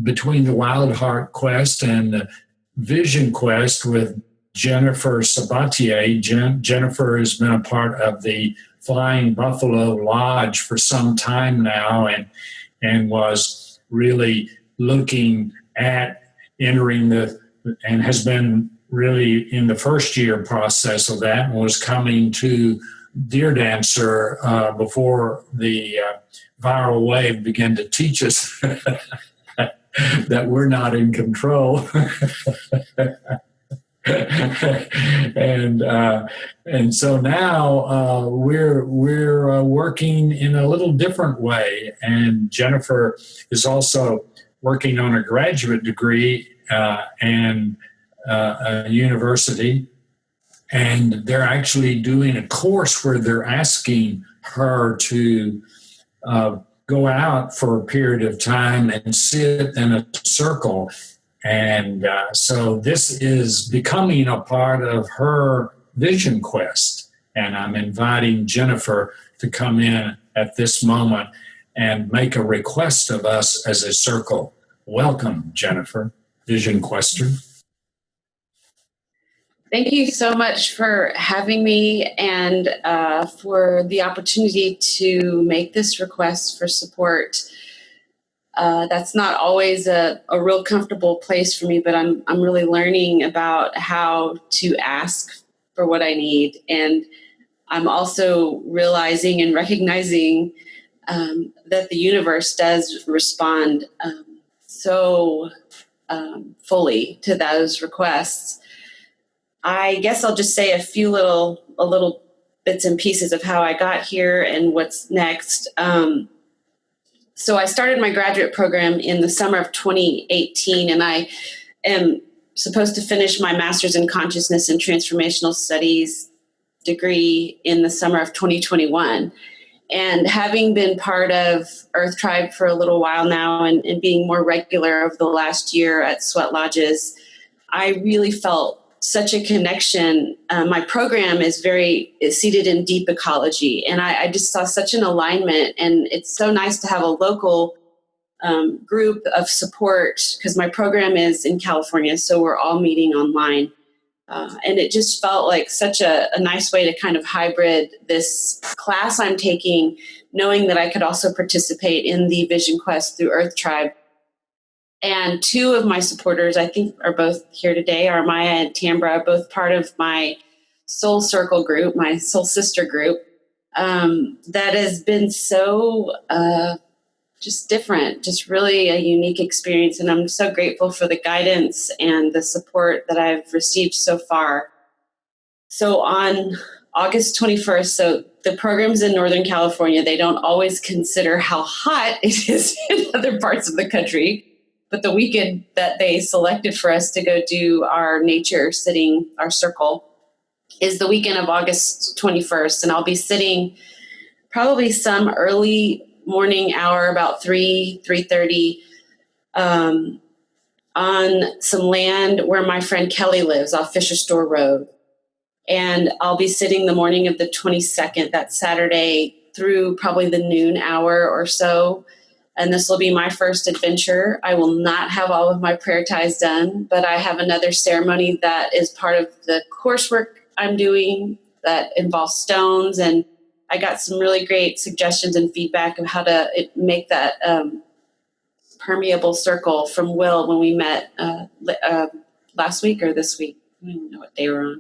between the Wild Heart quest and the Vision Quest with Jennifer Sabatier. Jennifer has been a part of the Flying Buffalo Lodge for some time now and was really looking at entering and has been really in the first year process of that and was coming to Deer Dancer before the viral wave began to teach us that we're not in control. and so now we're working in a little different way. And Jennifer is also working on a graduate degree and a university. And they're actually doing a course where they're asking her to go out for a period of time and sit in a circle. And so this is becoming a part of her vision quest. And I'm inviting Jennifer to come in at this moment and make a request of us as a circle. Welcome, Jennifer, Vision Quester. Thank you so much for having me and for the opportunity to make this request for support. That's not always a real comfortable place for me, but I'm really learning about how to ask for what I need. And I'm also realizing and recognizing that the universe does respond so fully to those requests. I guess I'll just say a little bits and pieces of how I got here and what's next. So I started my graduate program in the summer of 2018, and I am supposed to finish my master's in consciousness and transformational studies degree in the summer of 2021. And having been part of Earth Tribe for a little while now and being more regular over the last year at Sweat Lodges, I really felt such a connection. My program is seated in deep ecology, and I just saw such an alignment. And it's so nice to have a local group of support because my program is in California, so we're all meeting online. And it just felt like such a nice way to kind of hybrid this class I'm taking, knowing that I could also participate in the Vision Quest through Earth Tribe. And two of my supporters, I think, are both here today, are Maya and Tambra, both part of my Soul Circle group, my Soul Sister group, that has been so just different, just really a unique experience. And I'm so grateful for the guidance and the support that I've received so far. So on August 21st, so the program's in Northern California. They don't always consider how hot it is in other parts of the country. But the weekend that they selected for us to go do our nature sitting, our circle, is the weekend of August 21st. And I'll be sitting probably some early morning hour, about 3:30, on some land where my friend Kelly lives off Fisher Store Road. And I'll be sitting the morning of the 22nd, that Saturday, through probably the noon hour or so. And this will be my first adventure. I will not have all of my prayer ties done, but I have another ceremony that is part of the coursework I'm doing that involves stones. And I got some really great suggestions and feedback of how to make that permeable circle from Will when we met last week or this week. I don't even know what day we're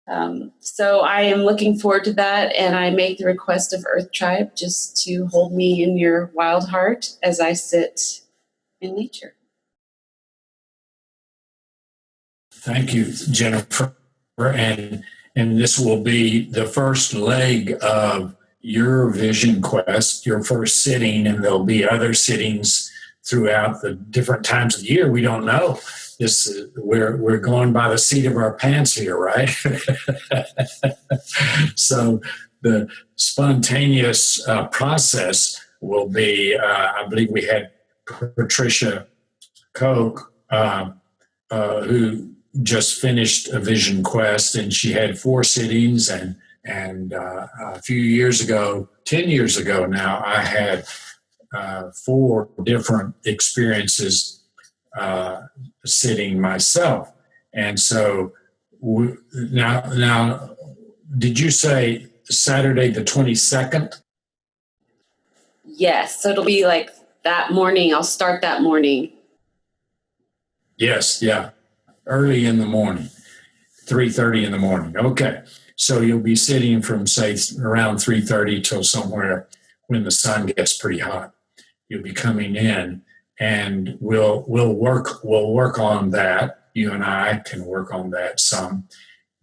on. So I am looking forward to that, and I make the request of Earth Tribe just to hold me in your wild heart as I sit in nature. Thank you, Jennifer. And this will be the first leg of your vision quest, your first sitting, and there'll be other sittings throughout the different times of the year. We don't know. We're going by the seat of our pants here, right? So the spontaneous process will be, I believe we had Patricia Koch, who just finished a vision quest, and she had 4 sittings, and a few years ago, 10 years ago now, I had 4 different experiences sitting myself. And so now, did you say Saturday the 22nd? Yes, so it'll be like that morning. I'll start that morning. Yes, yeah, early in the morning. 3:30 in the morning. Okay. So you'll be sitting from, say, around 3:30 till somewhere when the sun gets pretty hot. You'll be coming in, and we'll work on that. You and I can work on that some,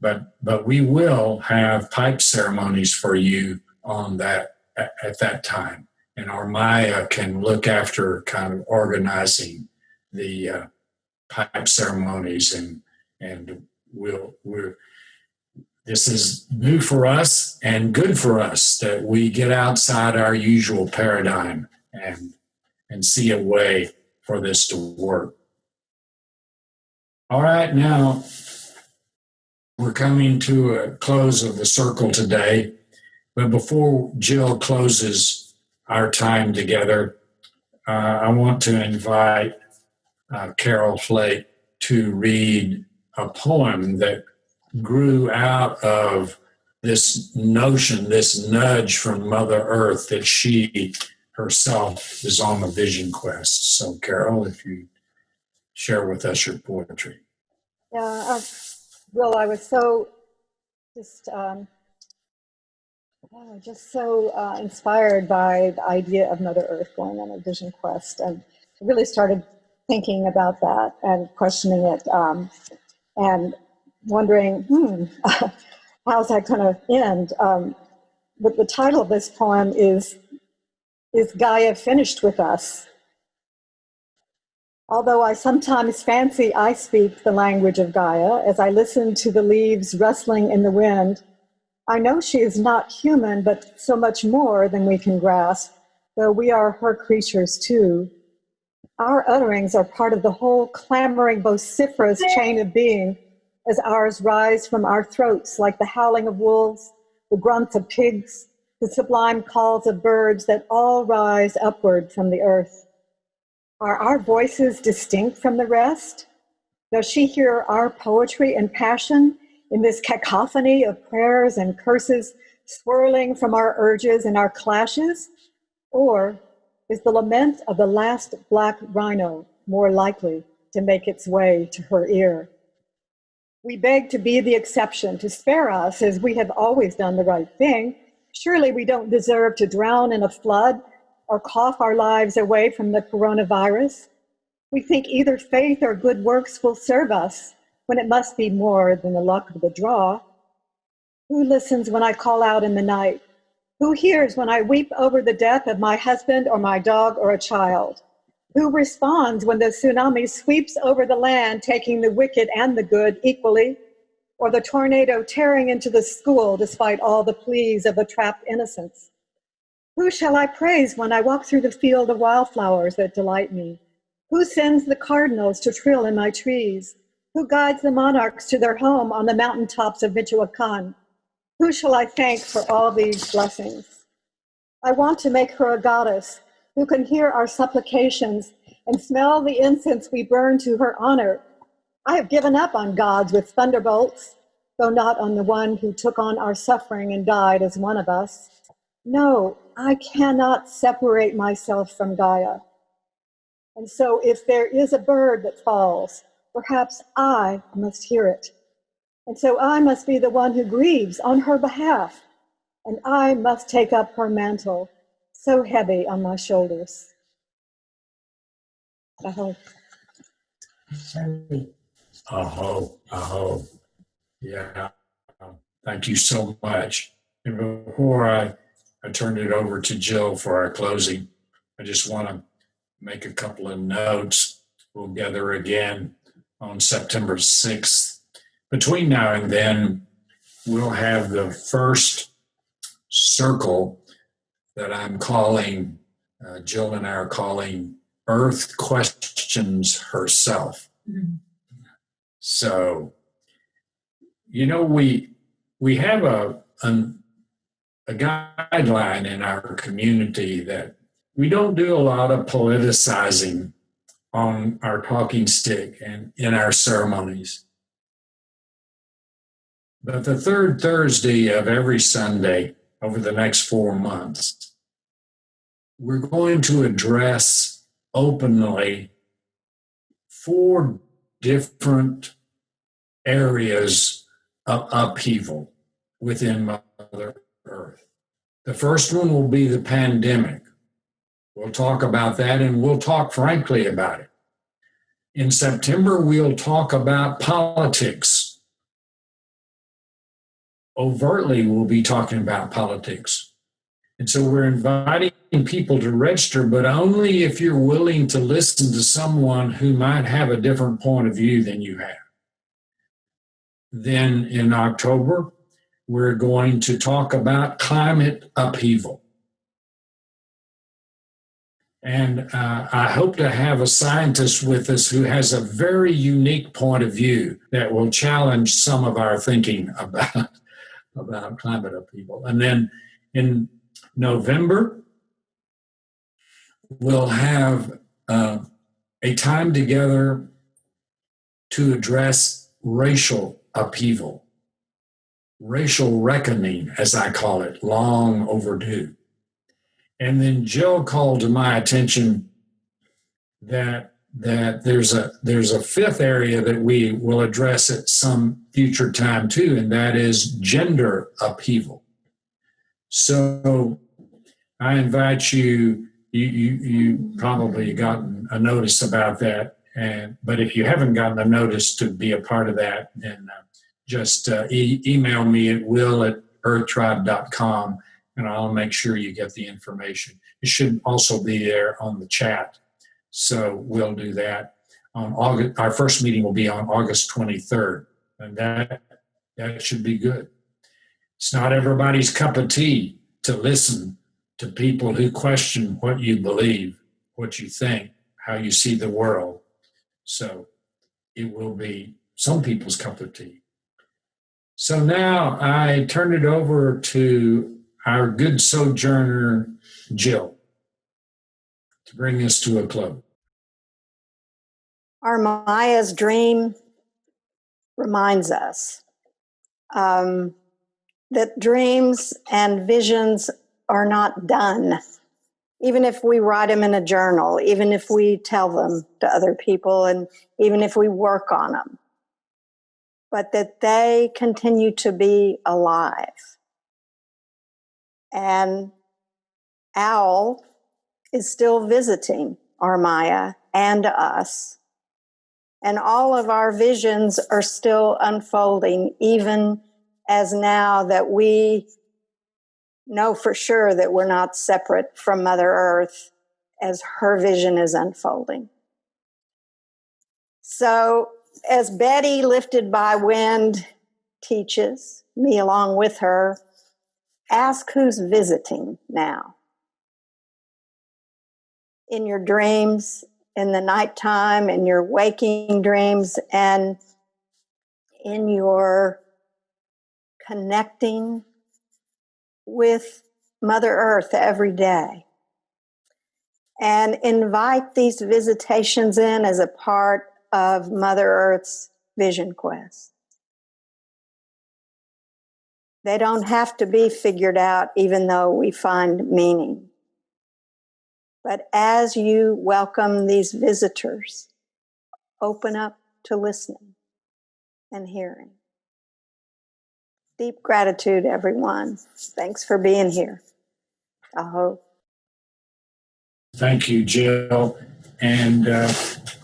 but we will have pipe ceremonies for you on that at that time, and Armaya can look after kind of organizing the pipe ceremonies, and we're this is new for us and good for us that we get outside our usual paradigm and see a way for this to work. All right, now we're coming to a close of the circle today. But before Jill closes our time together, I want to invite Carol Flake to read a poem that grew out of this notion, this nudge from Mother Earth that she herself is on a vision quest. So, Carol, if you share with us your poetry. Yeah, Will, I was so just so inspired by the idea of Mother Earth going on a vision quest, and really started thinking about that and questioning it, and wondering, how's that going to end? But the title of this poem is Gaia Finished With Us? Although I sometimes fancy I speak the language of Gaia, as I listen to the leaves rustling in the wind, I know she is not human, but so much more than we can grasp, though we are her creatures too. Our utterings are part of the whole clamoring, vociferous chain of being, as ours rise from our throats like the howling of wolves, the grunts of pigs, the sublime calls of birds that all rise upward from the earth. Are our voices distinct from the rest? Does she hear our poetry and passion in this cacophony of prayers and curses swirling from our urges and our clashes? Or is the lament of the last black rhino more likely to make its way to her ear? We beg to be the exception, to spare us as we have always done the right thing. Surely we don't deserve to drown in a flood or cough our lives away from the coronavirus. We think either faith or good works will serve us when it must be more than the luck of the draw. Who listens when I call out in the night? Who hears when I weep over the death of my husband or my dog or a child? Who responds when the tsunami sweeps over the land, taking the wicked and the good equally? Or the tornado tearing into the school despite all the pleas of the trapped innocents? Who shall I praise when I walk through the field of wildflowers that delight me? Who sends the cardinals to trill in my trees? Who guides the monarchs to their home on the mountaintops of Michoacan? Who shall I thank for all these blessings? I want to make her a goddess who can hear our supplications and smell the incense we burn to her honor. I have given up on gods with thunderbolts, though not on the one who took on our suffering and died as one of us. No, I cannot separate myself from Gaia. And so if there is a bird that falls, perhaps I must hear it. And so I must be the one who grieves on her behalf, and I must take up her mantle, so heavy on my shoulders. Aho. Aho. Yeah. Thank you so much. And before I turn it over to Jill for our closing, I just want to make a couple of notes. We'll gather again on September 6th. Between now and then, we'll have the first circle that I'm calling, Jill and I are calling Earth Questions Herself. Mm-hmm. So, we have a guideline in our community that we don't do a lot of politicizing on our talking stick and in our ceremonies. But the third Thursday of every Sunday over the next 4 months, we're going to address openly 4 different areas upheaval within Mother Earth. The first one will be the pandemic. We'll talk about that, and we'll talk frankly about it. In September, we'll talk about politics. Overtly, we'll be talking about politics. And so we're inviting people to register, but only if you're willing to listen to someone who might have a different point of view than you have. Then in October, we're going to talk about climate upheaval. And I hope to have a scientist with us who has a very unique point of view that will challenge some of our thinking about climate upheaval. And then in November, we'll have a time together to address racial upheaval, racial reckoning, as I call it, long overdue. And then Jill called to my attention that there's a fifth area that we will address at some future time too, and that is gender upheaval. So I invite you. You probably gotten a notice about that, but if you haven't gotten a notice to be a part of that, then just email me at will@earthtribe.com. and I'll make sure you get the information. It should also be there on the chat. So we'll do that on August. Our first meeting will be on August 23rd, and that should be good. It's not everybody's cup of tea to listen to people who question what you believe, what you think, how you see the world. So it will be some people's cup of tea. So now I turn it over to our good sojourner, Jill, to bring us to a close. Our Maya's dream reminds us that dreams and visions are not done. Even if we write them in a journal, even if we tell them to other people, and even if we work on them, but that they continue to be alive. And Owl is still visiting our Maya and us. And all of our visions are still unfolding, even as now that we know for sure that we're not separate from Mother Earth as her vision is unfolding. So as Betty, lifted by wind, teaches, me along with her, ask who's visiting now. In your dreams, in the nighttime, in your waking dreams, and in your connecting with Mother Earth every day. And invite these visitations in as a part of Mother Earth's vision quest. They don't have to be figured out, even though we find meaning. But as you welcome these visitors, open up to listening and hearing. Deep gratitude, everyone. Thanks for being here. Aho. Thank you, Jill. And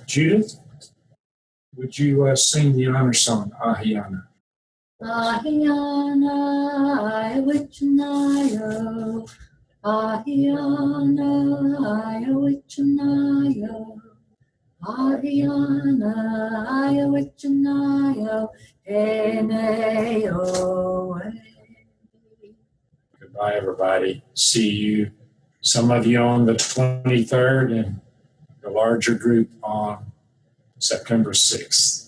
Judith, would you sing the honor song, Ahiana? Ahiana, Ayawichanayo. Ahiana, Ayawichanayo. Ahiana, Ayawichanayo. Eneo. Goodbye, everybody. See you, some of you on the 23rd, and the larger group on September 6th.